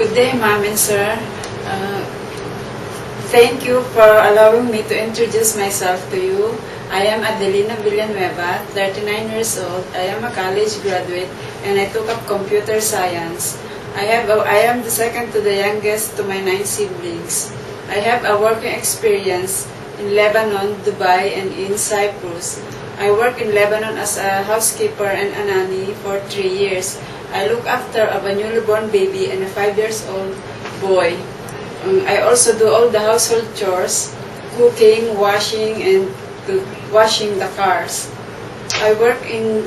Good day, Ma'am and Sir. Thank you for allowing me to introduce myself to you. I am Adelina Villanueva, 39 years old. I am a college graduate and I took up computer science. I am the second to the youngest to my 9 siblings. I have a working experience in Lebanon, Dubai, and in Cyprus. I work in Lebanon as a housekeeper and a nanny for 3 years. I look after a newly born baby and a 5 years old boy. I also do all the household chores, cooking, washing, and washing the cars. I work in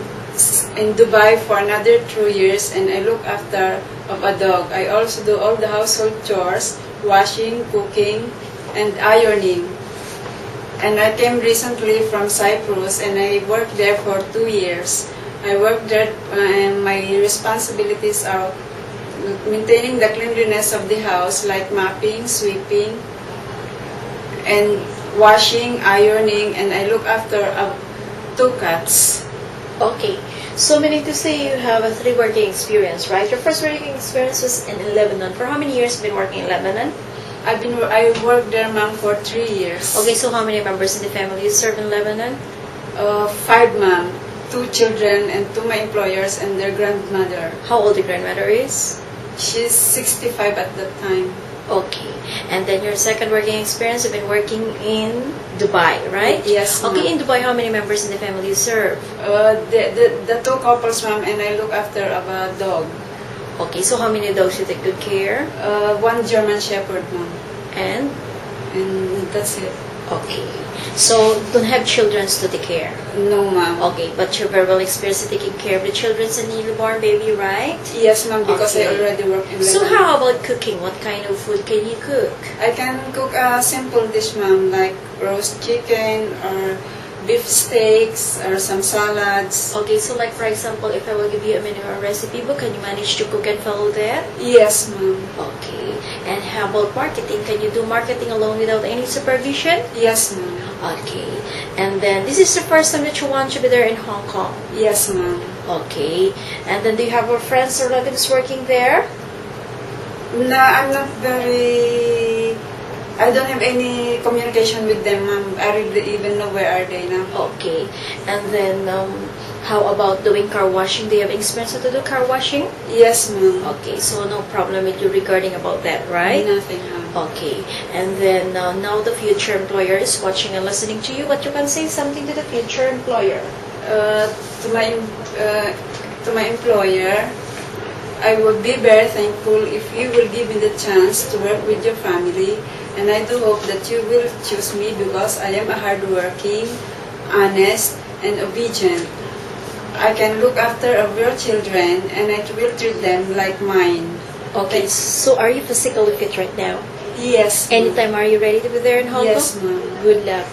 Dubai for another 2 years and I look after of a dog. I also do all the household chores, washing, cooking, and ironing. And I came recently from Cyprus and I worked there for 2 years. I work there and my responsibilities are maintaining the cleanliness of the house, like mopping, sweeping, and washing, ironing, and I look after 2 cats. Okay, so meaning to say you have a 3 working experience, right? Your first working experience was in Lebanon. For how many years have you been working in Lebanon? I worked there, ma'am, for 3 years. Okay, so how many members in the family you serve in Lebanon? 5, ma'am. 2 children and 2 my employers and their grandmother. How old your grandmother is? She's 65 at that time. Okay, and then your second working experience, you've been working in Dubai, right? Yes, ma'am. Okay, in Dubai, how many members in the family you serve? The 2 couples, ma'am, and I look after a dog. Okay, so how many dogs you take good care? 1 German Shepherd, ma'am. And that's it. okay, so don't have children to take care. No, ma'am. Okay, but you're very well experienced in taking care of the children and newborn baby, right? Yes, ma'am, because Okay. I already work in So Lebanon. how about cooking? What kind of food can you cook? I can cook a simple dish, ma'am, like roast chicken or beef steaks or some salads. Okay, so like for example, if I will give you a menu or recipe book, can you manage to cook and follow that? Yes, ma'am. Okay, and how about marketing? Can you do marketing alone without any supervision? Yes, ma'am. Okay, and then this is the first time that you want to be there in Hong Kong. Yes, ma'am. Okay, and then do you have your friends or relatives working there? No, I'm not I don't have any communication with them, ma'am. I really even know where are they now. Okay, and then how about doing car washing? Do you have experience to do car washing? Yes, ma'am. Okay, so no problem with you regarding about that, right? Nothing, ma'am. Okay, and then now the future employer is watching and listening to you, but you can say something to the future employer. To my employer, I would be very thankful if you will give me the chance to work with your family, and I do hope that you will choose me because I am a hardworking, honest, and obedient. I can look after of your children, and I will treat them like mine. Okay, so are you physically fit right now? Yes, ma'am. Anytime are you ready to be there in Hong Kong? Yes, ma'am. Good luck.